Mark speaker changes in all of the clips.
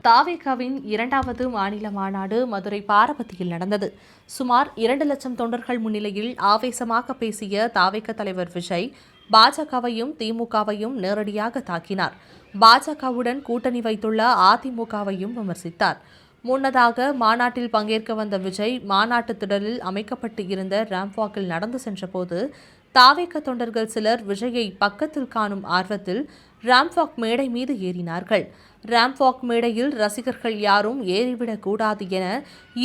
Speaker 1: தாவேகாவின் இரண்டாவது மாநில மாநாடு மதுரை பாரபத்தியில் நடந்தது. சுமார் 2 லட்சம் தொண்டர்கள் முன்னிலையில் ஆவேசமாக பேசிய தாவேகா தலைவர் விஜய் பாஜகவையும் திமுகவையும் நேரடியாக தாக்கினார். பாஜகவுடன் கூட்டணி வைத்துள்ள அதிமுகவையும் விமர்சித்தார். முன்னதாக மாநாட்டில் பங்கேற்க வந்த விஜய் மாநாட்டு திடலில் அமைக்கப்பட்டு இருந்த ராம்ப்வாக்கில் நடந்து சென்றபோது தாவேகா தொண்டர்கள் சிலர் விஜயை பக்கத்தில் காணும் ஆர்வத்தில் ராம்ப்வாக் மேடை மீது ஏறினார்கள். ராம்ப்வாக் மேடையில் ரசிகர்கள் யாரும் ஏறிவிடக் கூடாது என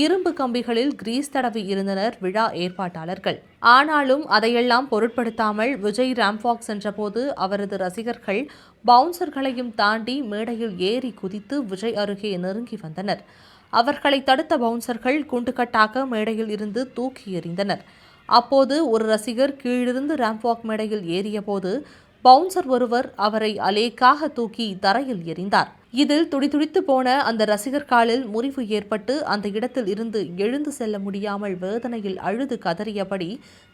Speaker 1: இரும்பு கம்பிகளில் கிரீஸ் தடவி இருந்தனர் விழா ஏற்பாட்டாளர்கள். ஆனாலும் அதையெல்லாம் பொருட்படுத்தாமல் விஜய் ராம்ப்வாக் சென்றபோது அவரது ரசிகர்கள் பவுன்சர்களையும் தாண்டி மேடையில் ஏறி குதித்து விஜய் அருகே நெருங்கி வந்தனர். அவர்களை தடுத்த பவுன்சர்கள் குண்டுகட்டாக மேடையில் இருந்து தூக்கி எறிந்தனர். அப்போது ஒரு ரசிகர் கீழிருந்து ராம்ப்வாக் மேடையில் ஏறியபோது பவுன்சர் ஒருவர் அவரை அலேக்காக தூக்கி தரையில் எறிந்தார். இதில் துடிதுடித்து போன அந்த ரசிகர் காலில் முறிவு ஏற்பட்டு அந்த இடத்தில் இருந்து எழுந்து செல்ல முடியாமல் வேதனையில் அழுது கதறியபடி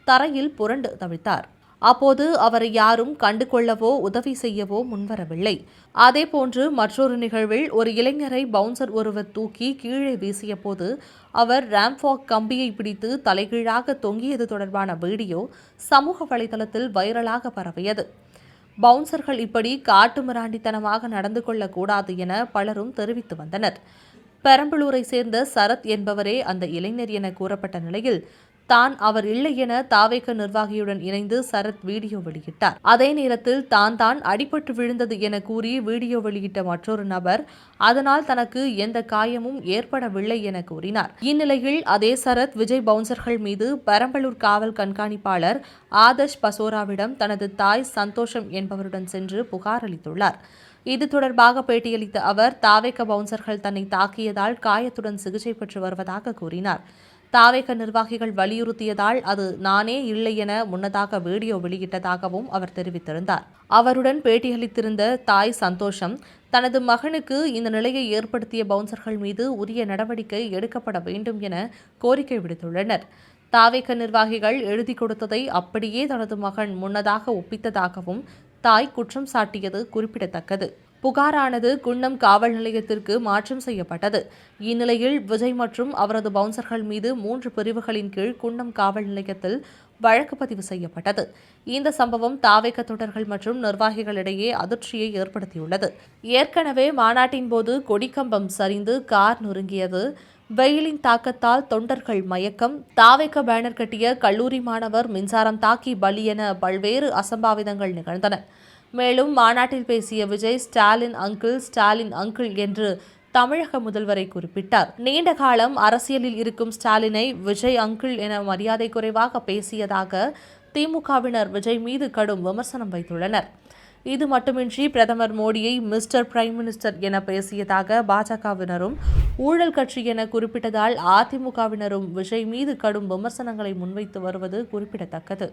Speaker 1: தரையில் புரண்டு தவித்தார். அப்போது அவரை யாரும் கண்டுகொள்ளவோ உதவி செய்யவோ முன்வரவில்லை. அதேபோன்று மற்றொரு நிகழ்வில் ஒரு இளைஞரை பவுன்சர் ஒருவர் தூக்கி கீழே வீசிய போது அவர் ராம்ப்வாக் கம்பியை பிடித்து தலைகீழாக தொங்கியது தொடர்பான வீடியோ சமூக வலைதளத்தில் வைரலாக பரவியது. பவுன்சர்கள் இப்படி காட்டுமிராண்டித்தனமாக நடந்து கொள்ளக்கூடாது என பலரும் தெரிவித்து வந்தனர். பெரம்பலூரை சேர்ந்த சரத் என்பவரே அந்த இளைஞர் என கூறப்பட்ட நிலையில் தான் அவர் இல்லை என தாவேகா நிர்வாகியுடன் இணைந்து சரத் வீடியோ வெளியிட்டார். அதே நேரத்தில் தான் அடிபட்டு விழுந்தது என கூறி வீடியோ வெளியிட்ட மற்றொரு நபர் அதனால் தனக்கு எந்த காயமும் ஏற்படவில்லை என கூறினார். இந்நிலையில் அதே சரத் விஜய் பவுன்சர்கள் மீது பெரம்பலூர் காவல் கண்காணிப்பாளர் ஆதர்ஷ் பசோராவிடம் தனது தாய் சந்தோஷம் என்பவருடன் சென்று புகார் அளித்துள்ளார். இது தொடர்பாக பேட்டியளித்த அவர் தாவேகா பவுன்சர்கள் தன்னை தாக்கியதால் காயத்துடன் சிகிச்சை பெற்று வருவதாக கூறினார். தாவேகா நிர்வாகிகள் வலியுறுத்தியதால் அது நானே இல்லை என முன்னதாக வீடியோ வெளியிட்டதாகவும் அவர் தெரிவித்திருந்தார். அவருடன் பேட்டியளித்திருந்த தாய் சந்தோஷம் தனது மகனுக்கு இந்த நிலையை ஏற்படுத்திய பவுன்சர்கள் மீது உரிய நடவடிக்கை எடுக்கப்பட வேண்டும் என கோரிக்கை விடுத்துள்ளனர். தாவேகா நிர்வாகிகள் எழுதி கொடுத்ததை அப்படியே தனது மகன் முன்னதாக ஒப்பித்ததாகவும் தாய் குற்றம் சாட்டியது குறிப்பிடத்தக்கது. புகாரானது குன்னம் காவல் நிலையத்திற்கு மாற்றம் செய்யப்பட்டது. இந்நிலையில் விஜய் மற்றும் அவரது பவுன்சர்கள் மீது 3 பிரிவுகளின் கீழ் குன்னம் காவல் நிலையத்தில் வழக்கு பதிவு செய்யப்பட்டது. இந்த சம்பவம் தாவேகா தொண்டர்கள் மற்றும் நிர்வாகிகளிடையே அதிர்ச்சியை ஏற்படுத்தியுள்ளது. ஏற்கனவே மாநாட்டின் போது கொடிக்கம்பம் சரிந்து கார் நொறுங்கியது. வெயிலின் தாக்கத்தால் தொண்டர்கள் மயக்கம், தாவேகா பேனர் கட்டிய கல்லூரி மாணவர் மின்சாரம் தாக்கி பலி என பல்வேறு அசம்பாவிதங்கள் நிகழ்ந்தன. மேலும் மாநாட்டில் பேசிய விஜய் ஸ்டாலின் அங்கிள் என்று தமிழக முதல்வரை குறிப்பிட்டார். நீண்ட காலம் அரசியலில் இருக்கும் ஸ்டாலினை விஜய் அங்கிள் என மரியாதை குறைவாக பேசியதாக திமுகவினர் விஜய் மீது கடும் விமர்சனம் வைத்துள்ளனர். இது மட்டுமின்றி பிரதமர் மோடியை மிஸ்டர் பிரைம் மினிஸ்டர் என பேசியதாக பாஜகவினரும் ஊழல் கட்சி என குறிப்பிட்டதால் அதிமுகவினரும் விஜய் மீது கடும் விமர்சனங்களை முன்வைத்து வருவது குறிப்பிடத்தக்கது.